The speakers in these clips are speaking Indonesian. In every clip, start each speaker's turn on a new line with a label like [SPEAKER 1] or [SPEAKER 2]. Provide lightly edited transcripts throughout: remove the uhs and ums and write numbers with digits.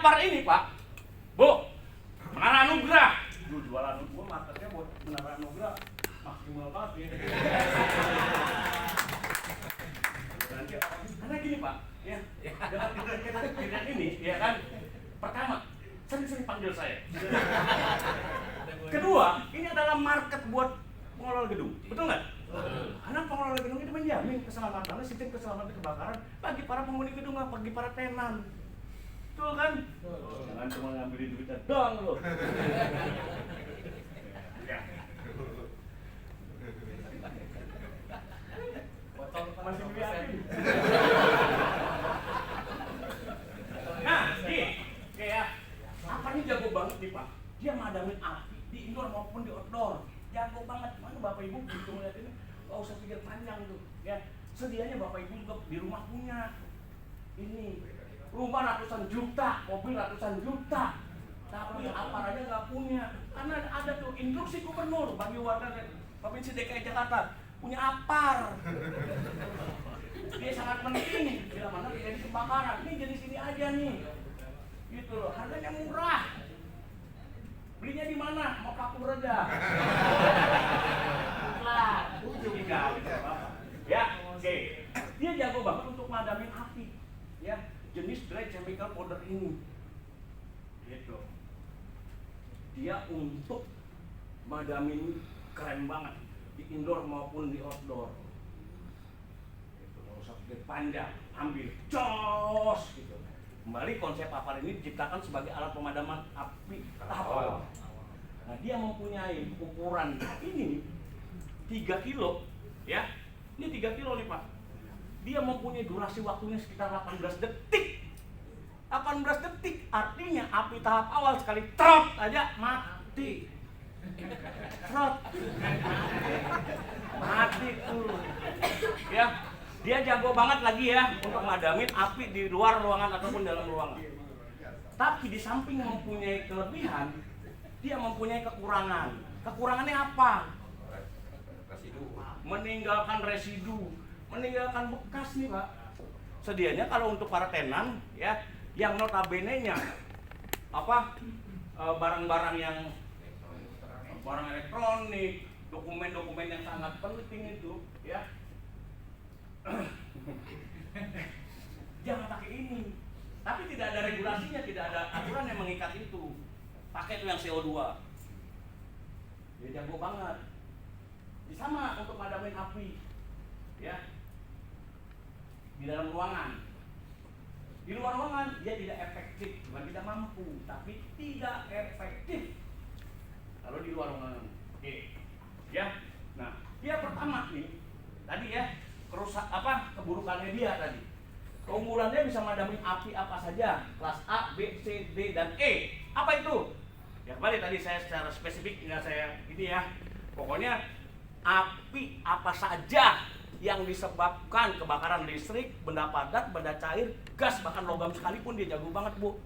[SPEAKER 1] Apar ini Pak, Bu, Menara Anugrah. Jualan gua marketnya buat Menara Anugrah maksimal banget ya. Karena gini Pak, ya, dengan kita ini, ya kan, pertama, sering-sering panggil saya. Kedua, ini adalah market buat pengelola gedung, betul nggak? Karena pengelola gedung itu menjamin keselamatan, sistem keselamatan kebakaran bagi para penghuni gedung, bagi para tenan. Betul kan? Jangan cuma ngambilin duitnya doang loh. Masih dilihatin. Nah, nih, kayak apa nih jago banget nih Pak? Dia madamin api di indoor maupun di outdoor. Jago banget. Mana Bapak Ibu begitu melihat ini, nggak usah pikir panjang tuh. Ya, sedianya Bapak Ibu juga di rumah punya ini rumah ratusan juta, mobil ratusan juta, tapi Apar aja nggak punya. Karena ada tuh instruksi gubernur bagi warga Provinsi DKI Jakarta punya Apar. Dia sangat penting bila mana terjadi kebakaran. Ini jenis ini aja nih, gitu loh. Harganya murah. Belinya di mana? Mau kapur aja. Lah, ya, oke. Dia jago banget untuk madamin api, ya. Jenis dry chemical powder ini, gitu. Dia untuk madamin keren banget di indoor maupun di outdoor. Gitu, nggak usah pikir panjang, ambil jos, gitu. Kembali konsep Apar ini diciptakan sebagai alat pemadaman api tahap awal. Nah, dia mempunyai ukuran ini 3 kilo, ya. Ini 3 kilo nih Pak. Dia mempunyai durasi waktunya sekitar 18 detik. 18 detik artinya api tahap awal sekali trot aja mati. Trot. Mati tuh. Ya, dia jago banget lagi ya untuk madamin api di luar ruangan ataupun dalam ruangan. Tapi di samping mempunyai kelebihan, dia mempunyai kekurangan. Kekurangannya apa? Meninggalkan residu, meninggalkan bekas nih Pak. Sedianya kalau untuk para tenan ya, yang notabene-nya barang-barang yang barang elektronik, dokumen-dokumen yang sangat penting itu ya. Jangan pakai ini. Tapi tidak ada regulasinya, tidak ada aturan yang mengikat itu. Pakai itu yang CO2. Dia jago banget. Sama untuk madamin api, ya, di dalam ruangan. Di luar ruangan dia tidak efektif, bukan tidak mampu, tapi tidak efektif. Kalau di luar ruangan, oke, ya. Nah, dia pertama nih, tadi ya, keburukannya dia tadi. Keunggulannya bisa madamin api apa saja, kelas A, B, C, D, dan E. Apa itu? Ya kembali tadi saya secara spesifik nggak saya ini ya. Pokoknya api apa saja yang disebabkan kebakaran listrik, benda padat, benda cair, gas, bahkan logam sekalipun dia jago banget Bu.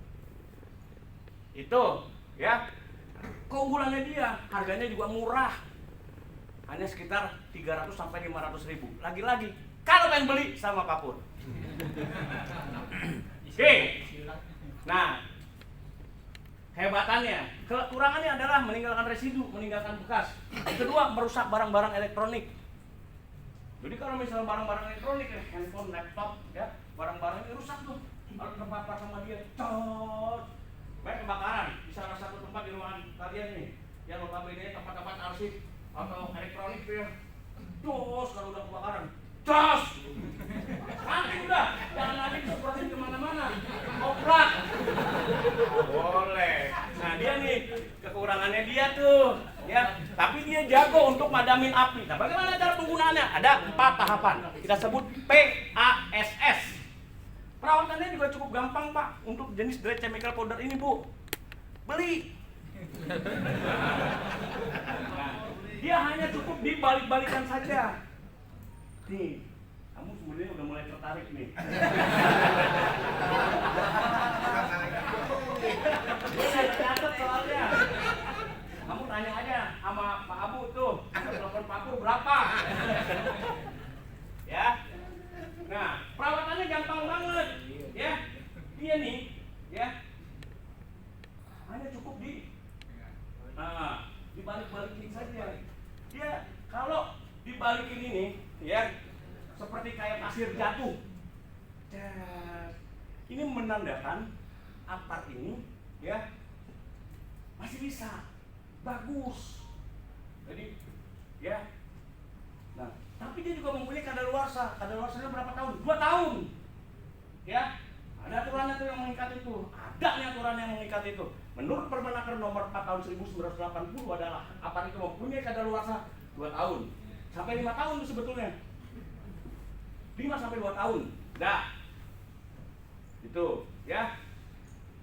[SPEAKER 1] Itu ya. Keunggulannya dia, harganya juga murah. Hanya sekitar 300 sampai 500 ribu. Lagi-lagi kalau pengen beli sama Pak Pur. Oke. Nah, hebatannya, kekurangannya adalah meninggalkan residu, meninggalkan bekas. Kedua, merusak barang-barang elektronik. Jadi kalau misalnya barang-barang elektronik, handphone, laptop, ya, barang-barang ini rusak tuh. Kalau terpapar sama dia, baik kebakaran di salah satu tempat di ruangan kalian nih, yang notabene tempat-tempat arsip atau elektronik tuh ya, jos kalau udah kebakaran, jos, mati udah, jangan lagi disemprotin kemana-mana, oplak, boleh. Nah dia nih kekurangannya dia tuh, ya, tapi dia jago untuk madamin api. Nah bagaimana cara penggunaannya? Ada 4 tahapan, kita sebut PASS. Perawatannya juga cukup gampang Pak untuk jenis dry chemical powder ini Bu. Beli. Nah, dia hanya cukup dibalik-balikan saja. Nih, kamu sebenarnya udah mulai tertarik nih. Saya catat soalnya. Kamu tanya aja sama Pak Abu tuh, telepon Pak Abu berapa? Ya. Nah, perawatannya gampang banget, ya. Dia nih, ya, Ini menandakan apart ini ya masih bisa, bagus. Jadi ya, nah tapi dia juga mempunyai kadaluarsa. Kadaluarsanya berapa tahun? 2 tahun. Ya, ada aturannya tuh yang mengikat itu. Ada nih aturan yang mengikat itu. Menurut Permenaker nomor 4 tahun 1980 adalah apart itu mempunyai kadaluarsa 2 tahun sampai 5 tahun itu sebetulnya. 5 sampai 2 tahun. Dah. Itu, ya.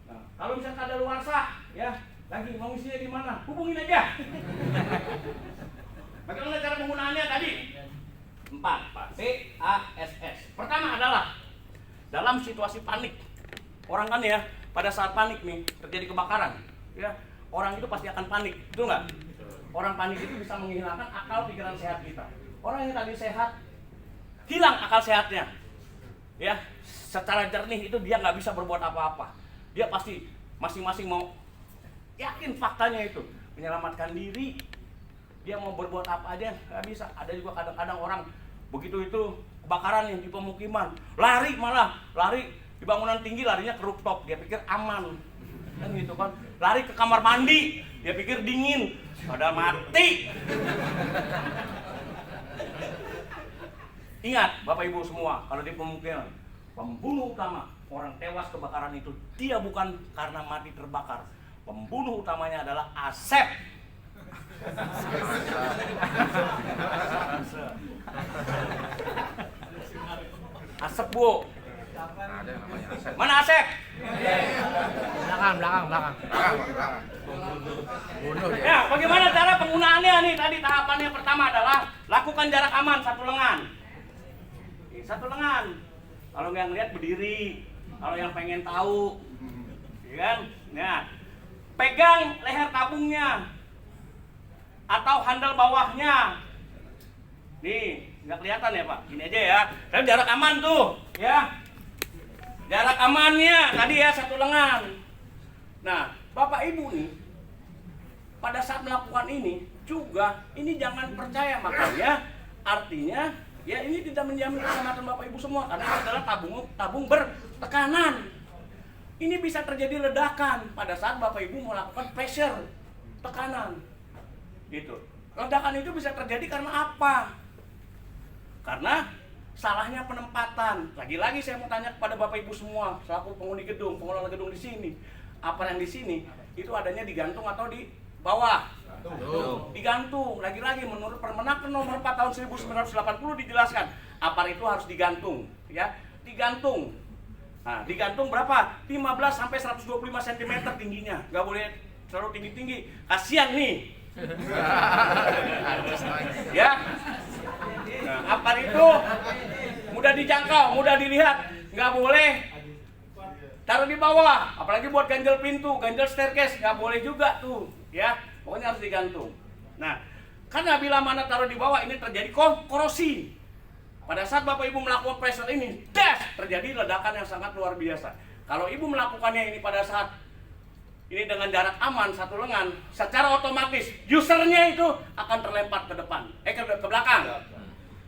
[SPEAKER 1] Nah, kalau misalnya kadaluarsa, ya, lagi mau isinya di mana? Hubungin aja. Bagaimana cara penggunaannya tadi? 4, Pak. TASS. Pertama adalah dalam situasi panik. Orang kan ya, pada saat panik nih, terjadi kebakaran, ya, orang itu pasti akan panik, betul nggak? Orang panik itu bisa menghilangkan akal pikiran sehat kita. Orang yang tadi sehat, hilang akal sehatnya. Ya, secara jernih itu dia nggak bisa berbuat apa-apa. Dia pasti masing-masing mau yakin faktanya itu menyelamatkan diri. Dia mau berbuat apa aja nggak bisa. Ada juga kadang-kadang orang begitu itu kebakaran yang di pemukiman, lari di bangunan tinggi, larinya ke rooftop, dia pikir aman, kan gitu kan. Lari ke kamar mandi, dia pikir dingin, padahal mati. Ingat Bapak Ibu semua, kalau di pemukiman, pembunuh utama orang tewas kebakaran itu dia bukan karena mati terbakar. Pembunuh utamanya adalah Asep. Asep, Bu. Mana Asep?
[SPEAKER 2] Belakang.
[SPEAKER 1] Ya, bagaimana cara penggunaannya nih? Tadi tahapannya pertama adalah lakukan jarak aman 1 lengan. 1 lengan. Kalau nggak ngeliat berdiri. Kalau yang pengen tahu, ya kan? Nah, pegang leher tabungnya atau handle bawahnya. Nih, nggak kelihatan ya Pak? Gini aja ya. Tapi jarak aman tuh, ya. Jarak amannya tadi ya 1 lengan. Nah, Bapak Ibu nih, pada saat melakukan ini juga, ini jangan percaya, makanya artinya ya ini tidak menjamin keselamatan Bapak Ibu semua karena ini adalah tabung bertekanan. Ini bisa terjadi ledakan pada saat Bapak Ibu melakukan pressure, tekanan. Gitu. Ledakan itu bisa terjadi karena apa? Karena salahnya penempatan. Lagi-lagi saya mau tanya kepada Bapak Ibu semua, selaku penghuni gedung, pengelola gedung di sini. Apa yang di sini itu adanya digantung atau di bawah? Digantung. Lagi-lagi menurut Permenaker nomor 4 tahun 1980 dijelaskan, apar itu harus digantung, ya. Digantung. Nah, digantung berapa? 15 sampai 125 cm tingginya. Nggak boleh terlalu tinggi-tinggi. Kasihan nih. Ya. Nah, apar itu mudah dijangkau, mudah dilihat. Nggak boleh taruh di bawah, apalagi buat ganjel pintu, ganjel staircase, nggak boleh juga tuh, ya. Pokoknya harus digantung. Nah, karena bila mana taruh di bawah ini terjadi korosi. Pada saat Bapak Ibu melakukan pressure ini, terjadi ledakan yang sangat luar biasa. Kalau Ibu melakukannya ini pada saat ini dengan jarak aman 1 lengan, secara otomatis usernya itu akan terlempar ke depan, ke belakang,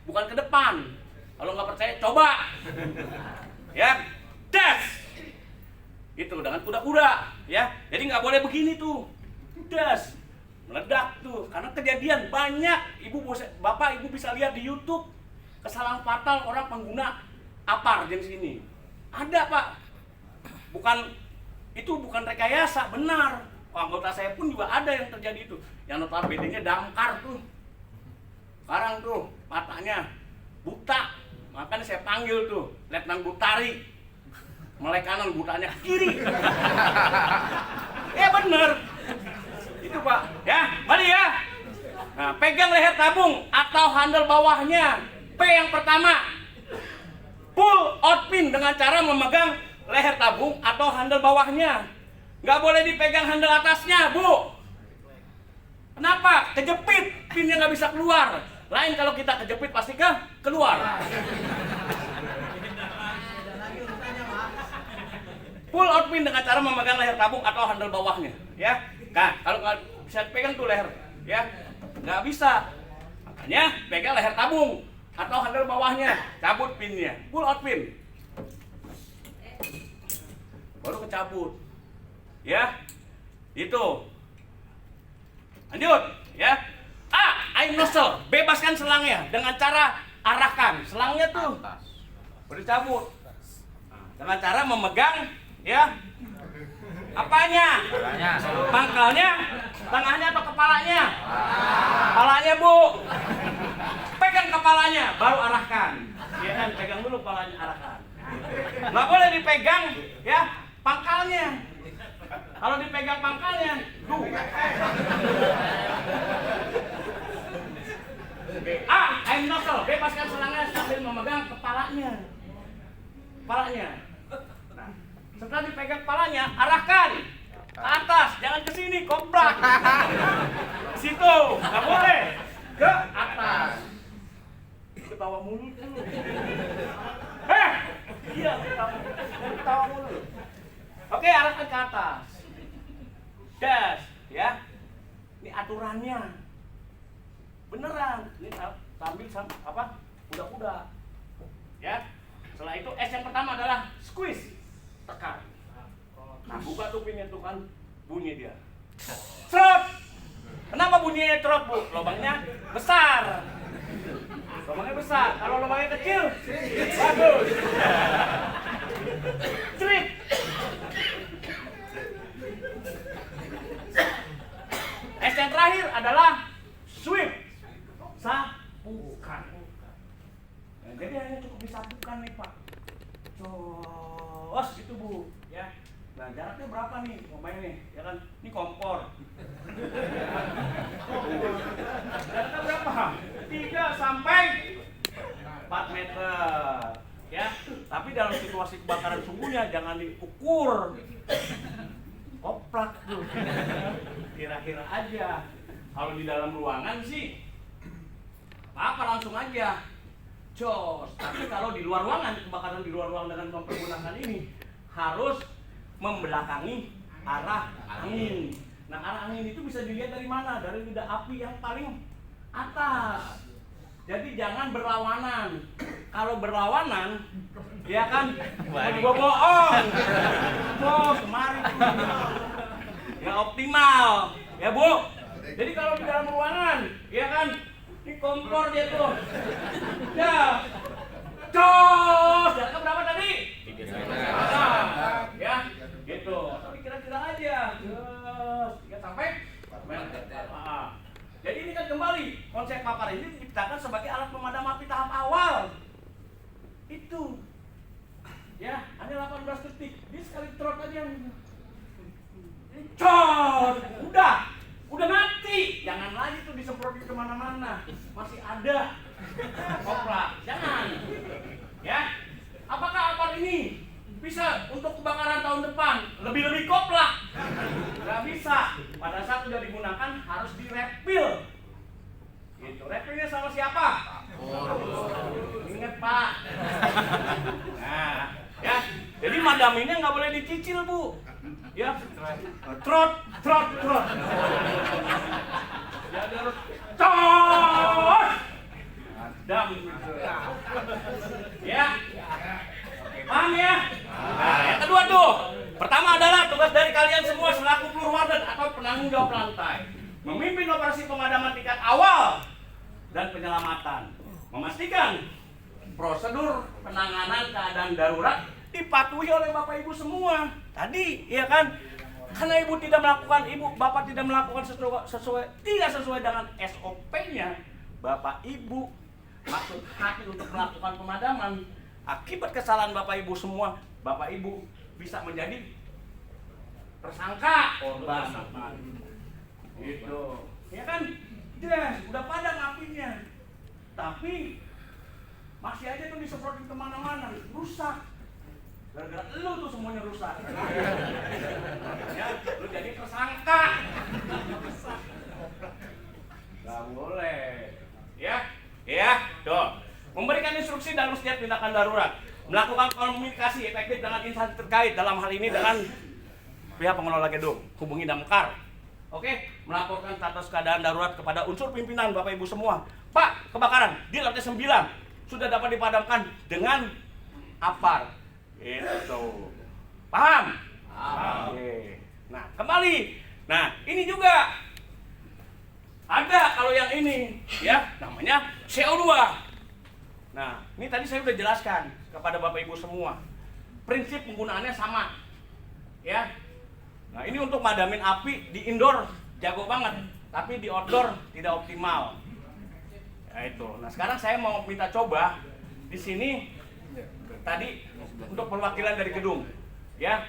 [SPEAKER 1] bukan ke depan. Kalau nggak percaya, coba, ya, itu dengan kuda-kuda, ya. Jadi nggak boleh begini tuh, meledak tuh, karena kejadian banyak. Bapak Ibu bisa lihat di YouTube kesalahan fatal orang pengguna apar jenis ini. Ada Pak, itu bukan rekayasa, benar. Anggota saya pun juga ada yang terjadi itu. Yang notabene-nya damkar tuh. Sekarang tuh matanya buta. Makanya saya panggil tuh Letnan Butari. Melek kanan, butanya ke kiri. Ya bener. Itu Pak. Ya, mari ya. Nah, pegang leher tabung atau handle bawahnya. P yang pertama. Pull out pin dengan cara memegang leher tabung atau handle bawahnya. Nggak boleh dipegang handle atasnya, Bu. Kenapa? Kejepit, pinnya nggak bisa keluar. Lain kalau kita kejepit pasti keluar. Pull out pin dengan cara memegang leher tabung atau handle bawahnya, ya. Nah, kalau nggak bisa pegang tuh leher, ya, nggak bisa. Makanya pegang leher tabung atau handle bawahnya, cabut pinnya, pull out pin. cabut. Ya, itu. Lanjut, ya. Air nozzle, bebaskan selangnya dengan cara arahkan selangnya tuh. Boleh cabut. Dengan cara memegang, ya. Apanya? Pangkalnya, tengahnya atau kepalanya? Kepalanya, Bu. Pegang kepalanya, baru arahkan. Ya kan, pegang dulu kepalanya, arahkan. Nggak boleh dipegang, ya, pangkalnya. Kalau dipegang pangkalnya, air nozzle, bebaskan selangnya sambil memegang kepalanya. Kepalanya. Nah, setelah dipegang kepalanya, arahkan ke atas, jangan ke sini, komplak. Situ, nggak boleh. Ke atas. Ketawa mulu tuh. Iya, ketawa mulu. Oke, arahkan ke atas. Gas, ya. Ini aturannya. Beneran. Ini sambil apa? Kuda-kuda. Ya. Setelah itu S yang pertama adalah squeeze. Tekan. Nah, buka tuh pinnya tuh kan, bunyi dia. Trot. Kenapa bunyinya trot, Bu? Lubangnya besar. Lubangnya besar. Kalau lubangnya kecil, bagus. Cerit. S yang terakhir adalah sweep. Sapukan. Nah, jadi hanya cukup disapukan nih, Pak. Cos gitu, Bu, ya. Nah, jaraknya berapa nih? Pokoknya nih, ya kan? Ini kompor. Jaraknya berapa? 3 sampai 4 meter. Ya, tapi dalam situasi kebakaran sungguhnya jangan diukur. Koplak tuh. Kira-kira aja. Kalau di dalam ruangan sih apa langsung aja. Jos. Tapi kalau di luar ruangan, kebakaran di luar ruangan dengan mempergunakan ini harus membelakangi arah angin. Nah, arah angin itu bisa dilihat dari mana? Dari lidah api yang paling atas. Jadi jangan berlawanan. Kalau berlawanan, ya kan, gua bohong. Bos, kemarin nggak optimal, ya Bu. Jadi kalau di dalam ruangan, ya kan, ini kompor dia tuh. Ya, jos. Jaraknya berapa tadi? 3 meter. Ya, gitu. Tapi kira-kira aja. Jos, 3 sampai 4 meter. Jadi ini kan kembali konsep papar ini diciptakan sebagai alat pemadam api tahap awal. Itu. Ya, hanya 18 detik. Dia sekali trot aja. Cot, udah mati. Jangan lagi tuh disemprotin kemana-mana. Masih ada. Koprak, jangan. Ya, apakah apar ini bisa untuk kebakaran tahun depan? Lebih-lebih koplak. Gak bisa. Pada saat sudah digunakan harus direpil. Gitu. Repilnya sama siapa? Ingat, Pak. Nah, ya. Jadi madaminnya nggak boleh dicicil, Bu. Ya, trot. Jadi harus trot. Madam. Ya. Oke, paham ya? Nah, yang kedua tuh. Pertama adalah tugas dari kalian semua selaku floor warden atau penanggung jawab lantai. Memimpin operasi pemadaman tingkat awal dan penyelamatan. Memastikan prosedur penanganan keadaan darurat dipatuhi oleh Bapak Ibu semua. Tadi, ya kan? Karena Bapak tidak melakukan tidak sesuai dengan SOP-nya, Bapak Ibu maksud hati untuk melakukan pemadaman, akibat kesalahan Bapak Ibu semua, Bapak Ibu bisa menjadi tersangka korban. Gitu. Ya kan? Yes, udah padam apinya. Tapi masih aja tuh disemprotin kemana-mana, rusak. Gara-gara lu tuh semuanya rusak. Ya, lu jadi tersangka. Gak boleh. Ya, tuh. Memberikan instruksi dalam setiap tindakan darurat. Melakukan komunikasi efektif dengan instansi terkait, dalam hal ini dengan pihak pengelola gedung. Hubungi Damkar. Oke, melaporkan status keadaan darurat kepada unsur pimpinan Bapak Ibu semua. Pak, kebakaran di lantai 9 sudah dapat dipadamkan dengan APAR. Itu. Paham? Oke. Nah, kembali. Nah, ini juga ada kalau yang ini ya, namanya CO2. Nah, ini tadi saya udah jelaskan kepada Bapak Ibu semua. Prinsip penggunaannya sama. Ya. Nah, ini untuk madamin api di indoor jago banget, tapi di outdoor tidak optimal. Ya itu. Nah, sekarang saya mau minta coba di sini tadi untuk perwakilan dari gedung. Ya.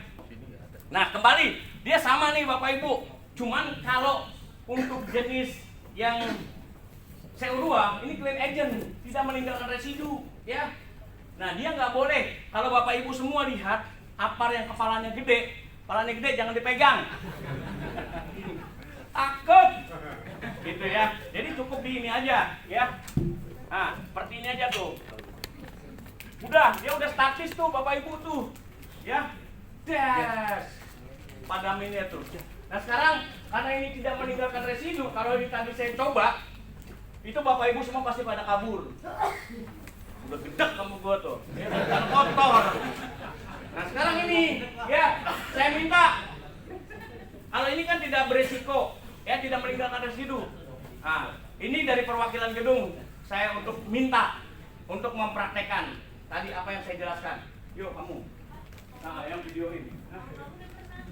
[SPEAKER 1] Nah, kembali, dia sama nih Bapak Ibu. Cuman kalau untuk jenis yang CO2 ini clean agent, tidak meninggalkan residu, ya. Nah, dia nggak boleh. Kalau Bapak Ibu semua lihat apar yang kepalanya gede jangan dipegang. Takut. Gitu ya. Jadi cukup di ini aja, ya. Nah, seperti ini aja tuh. Dia udah statis tuh Bapak Ibu tuh. Ya. Des. Padaminnya tuh. Nah, sekarang karena ini tidak meninggalkan residu, kalau ini tadi saya coba, itu Bapak Ibu semua pasti pada kabur. Udah gedek kamu gua tuh. Ya, kan kotor. Nah, sekarang ini, ya, saya minta. Kalau ini kan tidak berisiko, ya, tidak meninggalkan residu. Nah, ini dari perwakilan gedung, saya untuk minta untuk mempraktekkan tadi apa yang saya jelaskan. Yuk kamu. Nah, yang video ini. Nah,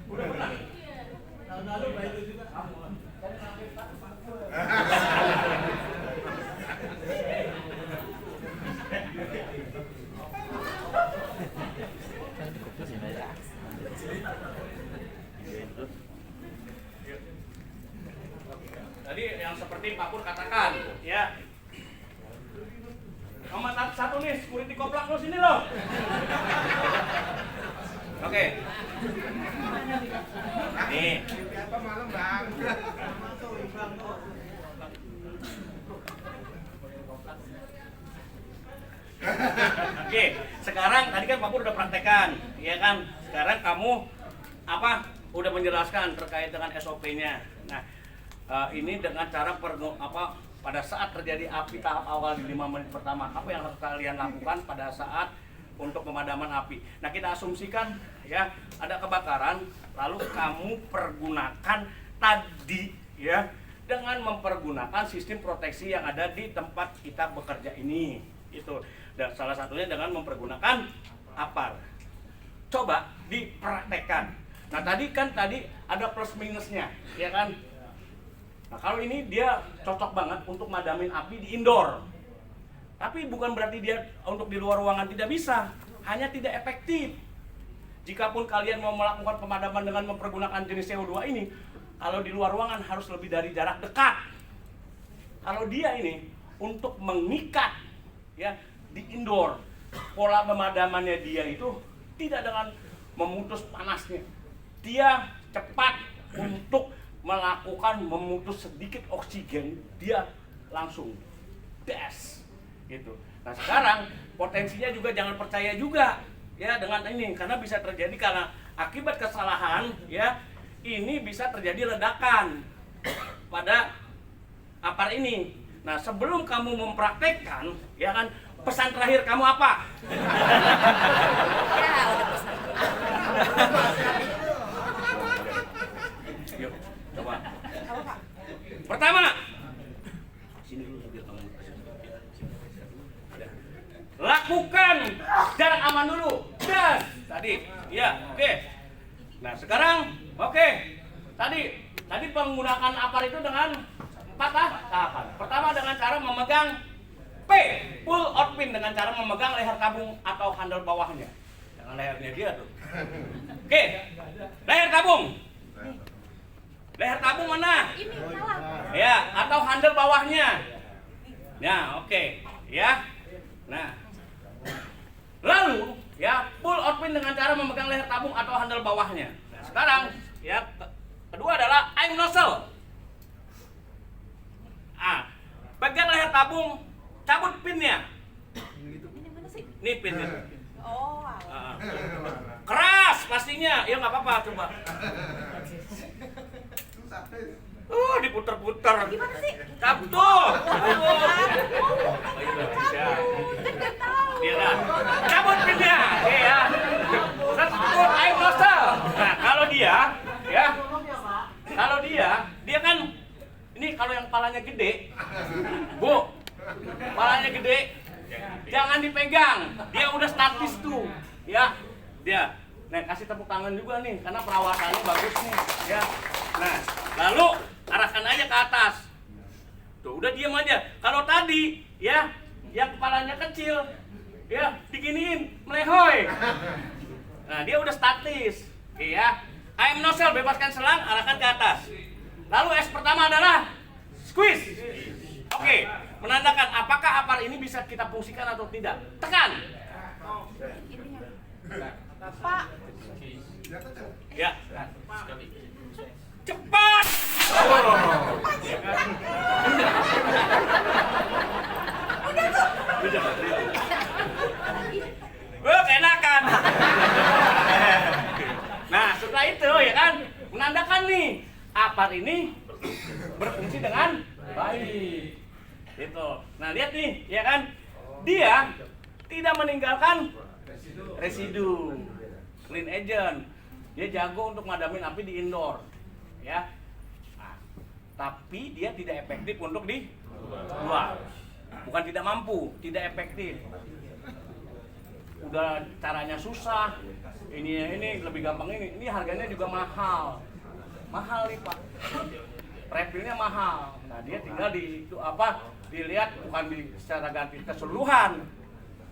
[SPEAKER 1] udah pernah? Tahun lalu baik juga. Kamu. Tadi yang seperti Pak Pur katakan, ya. Nomor satu nih, security koplak lo sini lo. Oke. Nih.
[SPEAKER 2] Apa malam bang?
[SPEAKER 1] Oke, sekarang tadi kan Pak Pur udah praktekan, ya kan? Sekarang kamu apa? Udah menjelaskan terkait dengan SOP-nya. Nah, ini dengan cara pada saat terjadi api tahap awal di 5 menit pertama, apa yang harus kalian lakukan pada saat untuk pemadaman api. Nah, kita asumsikan ya ada kebakaran, lalu kamu pergunakan tadi ya dengan mempergunakan sistem proteksi yang ada di tempat kita bekerja ini. Itu. Dan salah satunya dengan mempergunakan apar. Coba dipraktekkan. Nah, tadi ada plus minusnya, ya kan? Nah, kalau ini dia cocok banget untuk madamin api di indoor. Tapi bukan berarti dia untuk di luar ruangan tidak bisa, hanya tidak efektif. Jikapun kalian mau melakukan pemadaman dengan mempergunakan jenis CO2 ini, kalau di luar ruangan harus lebih dari jarak dekat. Kalau dia ini untuk mengikat ya di indoor, pola pemadamannya dia itu tidak dengan memutus panasnya. Dia cepat untuk melakukan memutus sedikit oksigen, dia langsung des gitu. Nah, sekarang potensinya juga jangan percaya juga ya dengan ini, karena bisa terjadi karena akibat kesalahan ya ini bisa terjadi ledakan pada apar ini. Nah, sebelum kamu mempraktekkan ya kan, pesan terakhir kamu apa?
[SPEAKER 3] Ya, udah pesan.
[SPEAKER 1] Yuk, coba. Pertama, sini dulu biar kamu. Lakukan jarak aman dulu. Das. Tadi, ya, oke. Nah, sekarang, oke. Tadi penggunaan apar itu dengan 4 tahapan. Pertama dengan cara memegang P, pull out pin, dengan cara memegang leher tabung atau handle bawahnya. Jangan lehernya dia tuh. Oke, leher tabung. Leher tabung mana?
[SPEAKER 3] Ini salah.
[SPEAKER 1] Ya, atau handle bawahnya. Ya, oke. Ya. Nah. Lalu, ya, pull out pin dengan cara memegang leher tabung atau handle bawahnya. Nah, sekarang, ya, kedua adalah aim nozzle. Pegang leher tabung, cabut pinnya.
[SPEAKER 3] Ini mana sih?
[SPEAKER 1] Nih pinnya.
[SPEAKER 3] Oh, alah.
[SPEAKER 1] Keras pastinya. Ya nggak apa-apa, coba. Diputer-puter.
[SPEAKER 3] Gimana sih?
[SPEAKER 1] Cabut tuh. Cabut pinnya. Iya. Sebut air nozzle. Nah, kepalanya gede, Bu, kepalanya gede, jangan dipegang. Dia udah statis tuh, ya. Dia. Nah, kasih tepuk tangan juga nih, karena perawatannya bagus nih, ya. Nah, lalu arahkan aja ke atas. Tuh, udah diam aja. Kalau tadi, ya, yang kepalanya kecil, ya, diginiin, melehoy. Nah, dia udah statis, oke ya. AM no cell, bebaskan selang, arahkan ke atas. Lalu S pertama adalah squeeze. Oke, menandakan apakah apar ini bisa kita fungsikan atau tidak. Tekan.
[SPEAKER 3] Pak.
[SPEAKER 1] Ya. Cepat. Keenakan. Nah, setelah itu ya kan menandakan nih apar ini berfungsi dengan baik. Gitu. Nah, lihat nih, ya kan? Dia tidak meninggalkan residu. Clean agent. Dia jago untuk madamin api di indoor. Ya. Nah, tapi dia tidak efektif untuk di luar. Bukan tidak mampu, tidak efektif. Udah caranya susah. Ini lebih gampang ini. Ini harganya juga mahal. Mahal nih, Pak. Refillnya mahal. Nah, dia tinggal di itu apa? Dilihat bukan di secara ganti keseluruhan.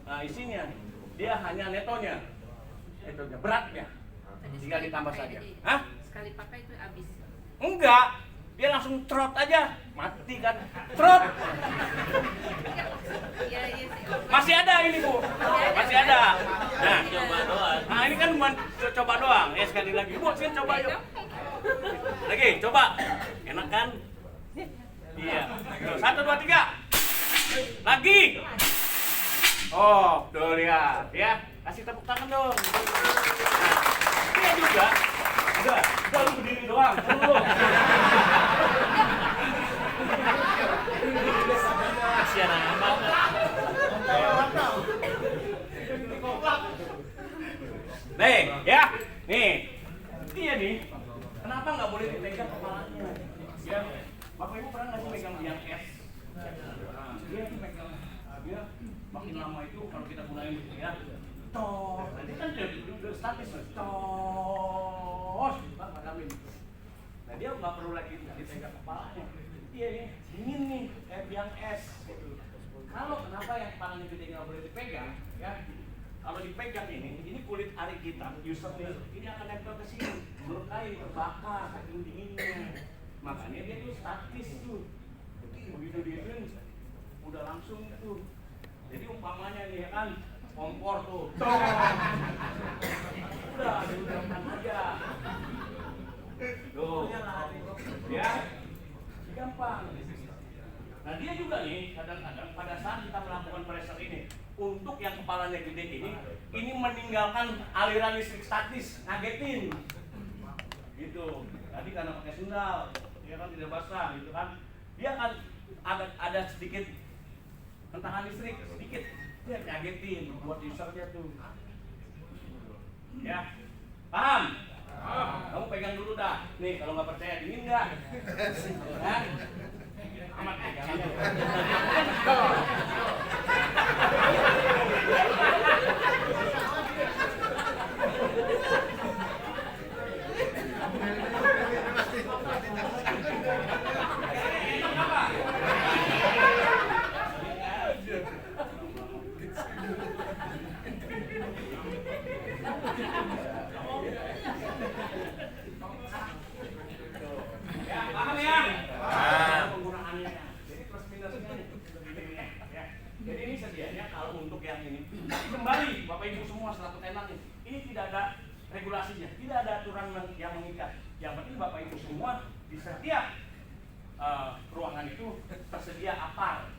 [SPEAKER 1] Nah, isinya dia hanya netonya. Netonya beratnya. Tinggal ditambah saja. Hah?
[SPEAKER 3] Sekali pakai itu habis.
[SPEAKER 1] Enggak. Dia langsung trot aja. Mati kan. Trot.
[SPEAKER 3] Iya, iya.
[SPEAKER 1] Masih ada ini, Bu. Masih ada. Nah,
[SPEAKER 2] Coba doang.
[SPEAKER 1] nah ini kan cuma coba doang. Ya sekali lagi. Bu, sini coba yuk. Lagi, coba. Enak kan? Iya. Tuh, 1, 2, 3. Lagi. Oh, tuh lihat. Ya, kasih tepuk tangan dong. Nah, dia juga. Udah lu berdiri doang. Lu.
[SPEAKER 2] Kasihan amat.
[SPEAKER 1] Nih, ya. Nih. Dia nih. Kenapa nggak boleh dipegang kepalanya? Ya. Bapak Ibu pernah nggak sih megang yang S? Nah, dia tuh megang dia makin lama itu kalau kita gunain gitu ya. Tos. Nanti kan dia udah statis. Tos. Bang, madamin. Nah, dia nggak perlu lagi dipegang kepalanya. Dia nih dingin nih kayak biang es. Kalau kenapa yang kepalanya gede nggak boleh dipegang? Ya. Kalau dipegang ini kulit ari kita, user ini akan nempel ke sini, melukai, terbakar, saking dinginnya. Makanya dia tuh statis tuh. Begitu diinin, udah langsung tuh. Jadi umpamanya nih ya kan, kompor tuh. Udah, diudahkan aja. Tuh, ya, gampang. Nah dia juga nih kadang-kadang pada saat kita melakukan pressure ini untuk yang kepalanya gede ini meninggalkan aliran listrik statis, ngagetin gitu. Tadi karena pakai sendal dia kan tidak basah gitu kan, dia kan ada sedikit hentakan listrik sedikit, dia ngagetin buat usernya tuh ya. Paham? Kamu pegang dulu dah nih, kalau nggak percaya dingin nggak ya? Amat pegangannya. Paham ya? Penggunaannya. Jadi plus minusnya begini ya. Jadi ini sedianya kalau untuk yang ini. Tapi kembali Bapak Ibu semua selaku tenant ini tidak ada regulasinya, tidak ada aturan yang mengikat. Yang penting Bapak Ibu semua di setiap ruangan itu tersedia apar.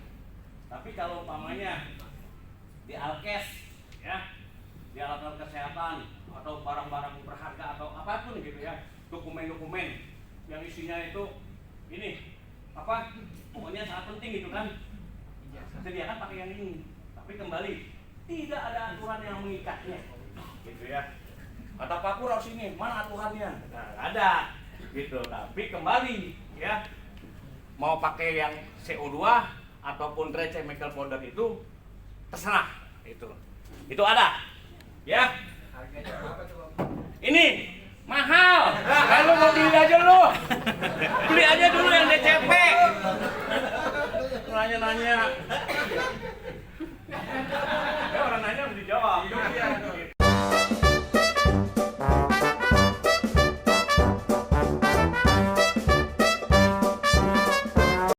[SPEAKER 1] Tapi kalau umpamanya di alkes ya, di alat-alat kesehatan atau barang-barang berharga atau apapun gitu ya, dokumen-dokumen yang isinya itu ini apa pokoknya sangat penting gitu kan, sediakan pakai yang ini. Tapi kembali tidak ada aturan yang mengikatnya gitu ya. Kata Pak Pur harus ini, mana aturannya? Nah, ada gitu. Tapi kembali ya, mau pakai yang CO2 ataupun dry chemical powder itu terserah itu ada ya.
[SPEAKER 4] Harganya